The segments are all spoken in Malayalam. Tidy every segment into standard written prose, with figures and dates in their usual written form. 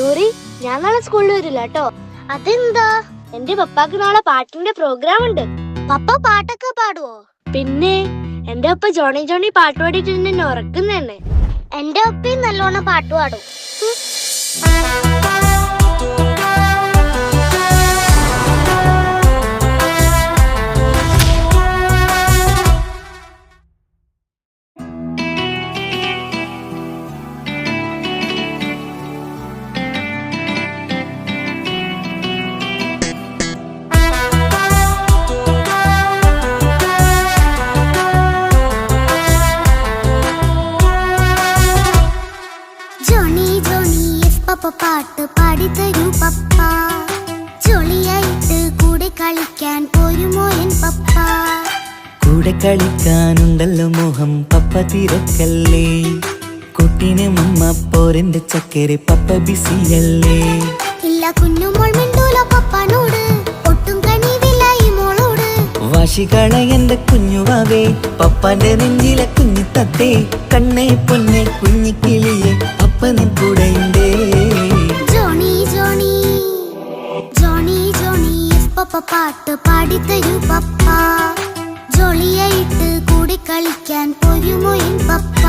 നൂറി, ഞാൻ നാളെ സ്കൂളിൽ വരില്ല കേട്ടോ. അതെന്താ? എന്റെ പപ്പാക്ക് നാളെ പാട്ടിന്റെ പ്രോഗ്രാം ഉണ്ട്. പപ്പ പാട്ടൊക്കെ പാടുവോ? പിന്നെ എന്റെ അപ്പ ജോണി ജോണി പാട്ട് പാടിയിട്ട് എന്നെ ഉറക്കുന്നതന്നെ. എന്റെ അപ്പയും നല്ലോണം പാട്ട് പാടും. പാട്ട് പാടിത്തരൂ പപ്പ, ജോളിയായിട്ട് കൂടെ കളിക്കാൻ പോരുമോ എൻ പപ്പ? കൂടെ കളിക്കാനുണ്ടല്ലോ മോഹം പപ്പ തിരക്കല്ലേ, കുട്ടീനെ മമ്മ പോരെന്റെ ചക്കരെ പപ്പ ബിസിയല്ലേ. ഇല്ല കുഞ്ഞുമോൾ മിണ്ടൂലോ പപ്പനോട്, ഒട്ടും കണിവില്ല ഈ മോളോട്. വാശികള എന്റെ കുഞ്ഞുവാവേ, പപ്പാന്റെ നെഞ്ചിലെ കുഞ്ഞിത്തത്തേ, കണ്ണേ പൊന്നെ കുഞ്ഞിക്കിളിയെ പപ്പ നിൻ കൂടെയുണ്ടേ. ജോണി ജോണി ജോണി ജോണി പപ്പ പാട്ട് പാടിത്തരൂ പപ്പ, ജോളിയായിട്ട് കൂടെ കളിക്കാൻ പോരുമോ എൻ പപ്പ?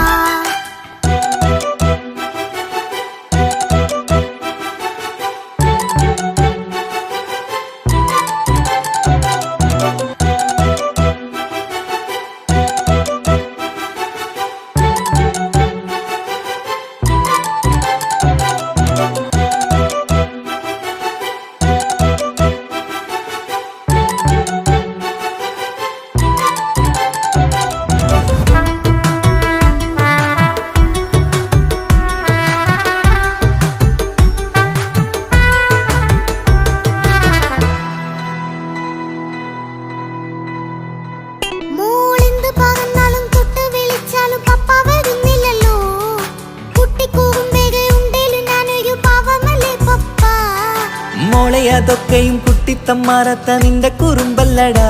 അതൊക്കെയും കുട്ടിത്തമ്മാറത്ത നിന്റെ കുറുമ്പല്ലടാ,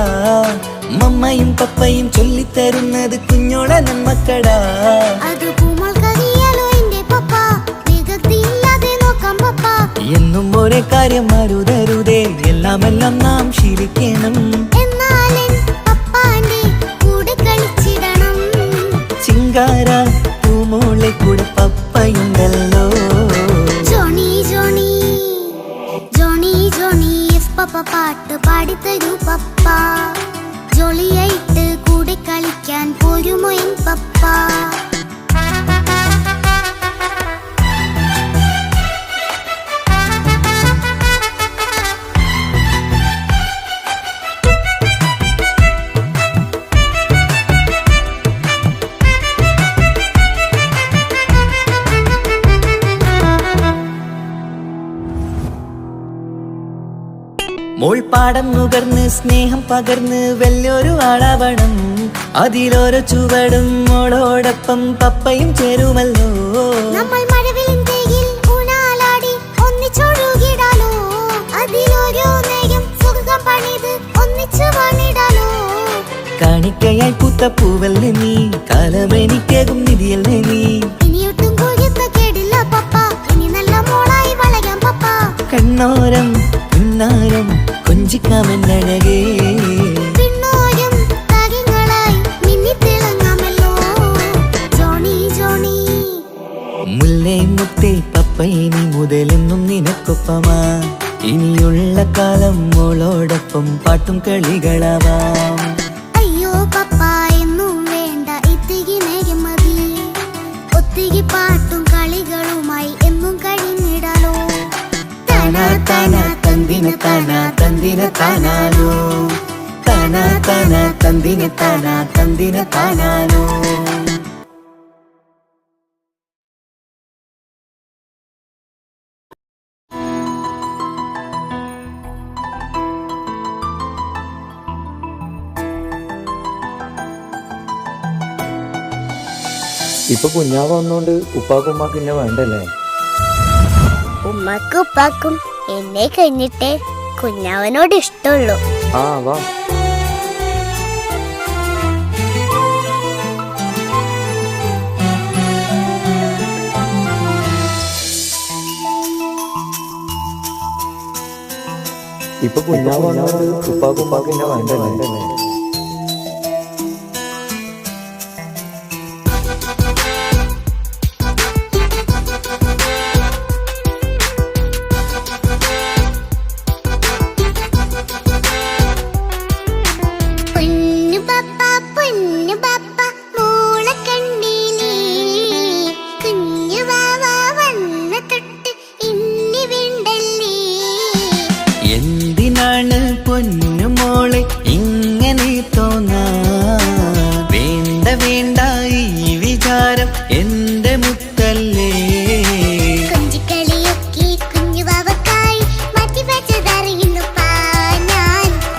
മമ്മയും പപ്പയും ചൊല്ലിത്തരുന്നത് കുഞ്ഞോളെ നമ്മക്കടാ. എന്നും ഒരേ കാര്യം അരുതരുതേ, എല്ലാം എല്ലാം നാം ശീലിക്കണം. ചിങ്കാര പൂമോളെ കൂടെ പപ്പയുണ്ടല്ലോ. പപ്പ പാട്ട് പാടിത്തരൂ പപ്പ, ജോളിയായിട്ട് കൂടെ കളിക്കാൻ പോരുമോ എൻ പപ്പ? മോൾ പാടം നുകർന്ന് സ്നേഹം പകർന്ന് വലിയൊരു ആളാവണം, അതിലോരോ ചുവടും മോളോടൊപ്പം പപ്പയും ചേരുമല്ലോ. നമ്മൾ മഴവിലിൻ ഊനാലാടി ഒന്നിച്ചൊഴുകിടാലോ, അതിലോരോ നേരം സുഖം പണിത് ഒന്നിച്ചു വാണിടാലോ. കാണിക്കയായി പൂത്ത പൂവല്ലേ നീ, കാലമെനിക്കേകും നിധിയല്ലേ നീ. ഇനിയൊട്ടും കുരുത്ത കേടില്ല പപ്പ, ഇനി നല്ല മോളായി വളരാം പപ്പ. കണ്ണോരം പിന്നാരം കൊഞ്ചിക്കാമെന്നഴകേ, പിന്നോരം താരങ്ങളായി മിന്നിത്തിളങ്ങാമല്ലോ. ജോണി ജോണി മുല്ലേ മുത്തേ പപ്പയിനി മുതലെന്നും നിനക്കൊപ്പമാ, ഇനിയുള്ള കാലം മോളോടൊപ്പം പാട്ടും കളികളാവാം. അയ്യോ പപ്പ എന്നും വേണ്ട ഇത്തിരി നേരം മതി, ഒത്തിരി പാട്ടും കളികളുമായി എന്നും കഴിഞ്ഞിടാലോ. താനാ താനാ തന്തിന താനാ തന്തിന താനാനോ, താനാ താനാ തന്തിന താനാ തന്തിന താനാനോ. ഇപ്പൊ കുഞ്ഞാവ് വന്നോണ്ട് ഉപ്പാക്കും ഉമ്മാക്കും എന്നെ വേണ്ടല്ലേ? ഉമ്മക്കും ഉപ്പാക്കും എന്നെ കഴിഞ്ഞിട്ടേ കുഞ്ഞാവനോട് ഇഷ്ടമുള്ളൂ. ആ വാ. ഇപ്പൊ കുഞ്ഞാവ് വന്നോണ്ട് ഉപ്പാക്കും എന്നെ വേണ്ടല്ലേ. എന്തിനാണ് പൊന്നുമോളെ ഇങ്ങനെ തോന്നാൻ? വേണ്ട വേണ്ട ഈ വിചാരം എന്റെ മുത്തല്ലേ.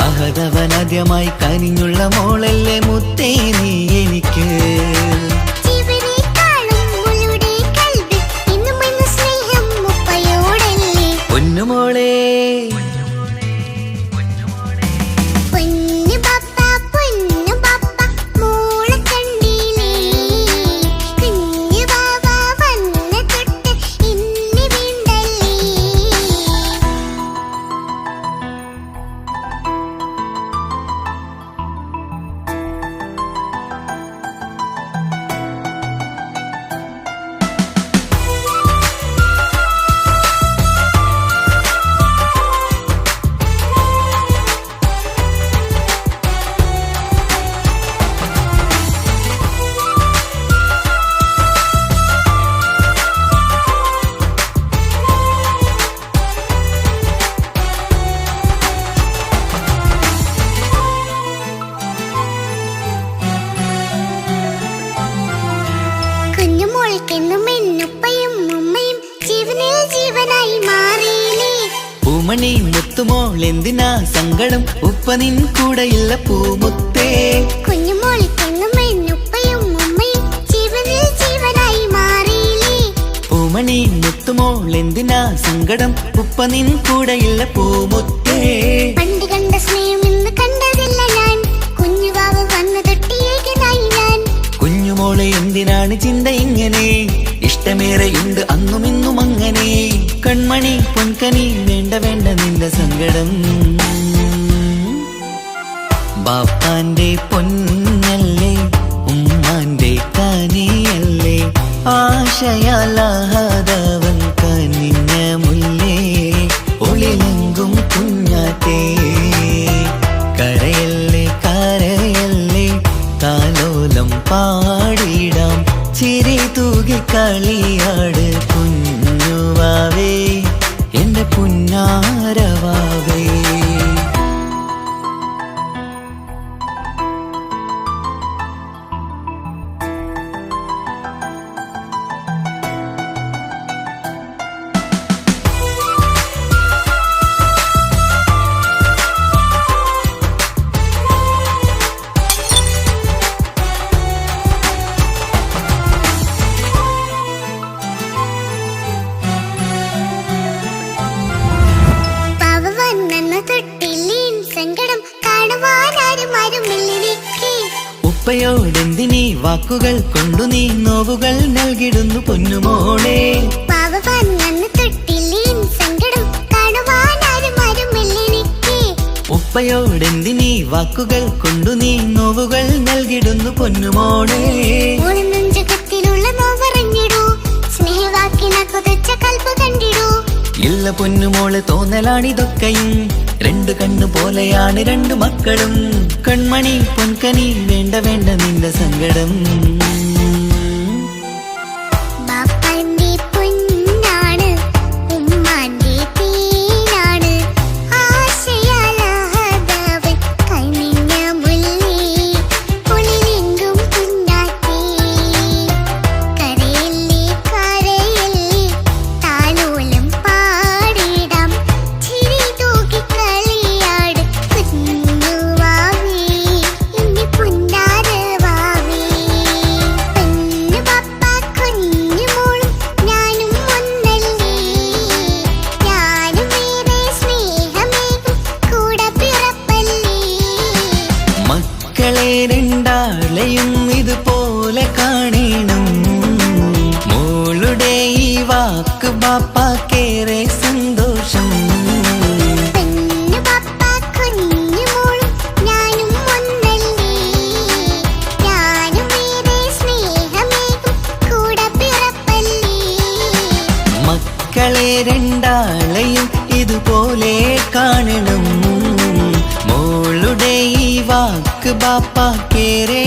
അഹതവനാദ്യമായി കനിഞ്ഞുള്ള മോളല്ലേ മുത്തേ നീ എനിക്ക്. പൊന്നുമോളെ പൂമണി മുത്തുമോൾ എന്തിനാ സങ്കടം? ഉപ്പ നിൻ കൂടെയില്ല പൂമുത്തേ. പൂമണി മുത്തുമോൾ എന്തിനാ സങ്കടം? ഉപ്പ നിൻ കൂടെയില്ല പൂമുത്തേ. പണ്ട് കണ്ട സ്നേഹം ഇന്ന് കണ്ടതില്ല ഞാൻ. കുഞ്ഞുവാവ് വന്നു തൊട്ടിയേകനായി ഞാൻ. കുഞ്ഞുമോളെ എന്തിനാണ് ചിന്ത ഇങ്ങനെ? ഇഷ്ടമേറെയുണ്ട് അന്നും ഇന്നും അങ്ങനെ. കൺമണി പൊൻകനി വേണ്ട വേണ്ട നിന്റെ സങ്കടം. ബാപ്പാന്റെ പൊന്നല്ലേ ഉമ്മാന്റെ കനിയല്ലേ. ആശയാലാഹതവൻ കനിഞ്ഞ മുല്ലേ. ഒളിലെങ്കും കുഞ്ഞാറ്റേ കരയല്ലേ കരയല്ലേ. താലോലം പാടിടാം ചിരി തൂകി കളിയാട് കുഞ്ഞുവാവേ എന്റെ പുന്നാരവാവേ. ഉപ്പയോടെന്തിനീ വാക്കുകൾ കൊണ്ടു നീ നോവുകൾ നൽകിടുന്നു പൊന്നുമോളെ. ഉപ്പയോടെന്തിനീ വാക്കുകൾ കൊണ്ടു നീ നോവുകൾ നൽകിടുന്നു പൊന്നുമോളെ. ഇല്ല പൊന്നുമോളെ തോന്നലാണിതൊക്കെയും. രണ്ടു കണ്ണു പോലെയാണ് രണ്ടു മക്കളും. കൺമണി പൊൻകനി വേണ്ട വേണ്ട നിന്റെ സങ്കടം. രണ്ടാളെയും ഇതുപോലെ കാണണം. മോളുടെ ഈ വാക്ക് ബാപ്പാക്കേറെ സന്തോഷം. പെണ്ണു മക്കളെ രണ്ടാളെയും ഇതുപോലെ കാണണം. മോളുടെ ഈ വാക്ക് ബാപ്പാക്കേറെ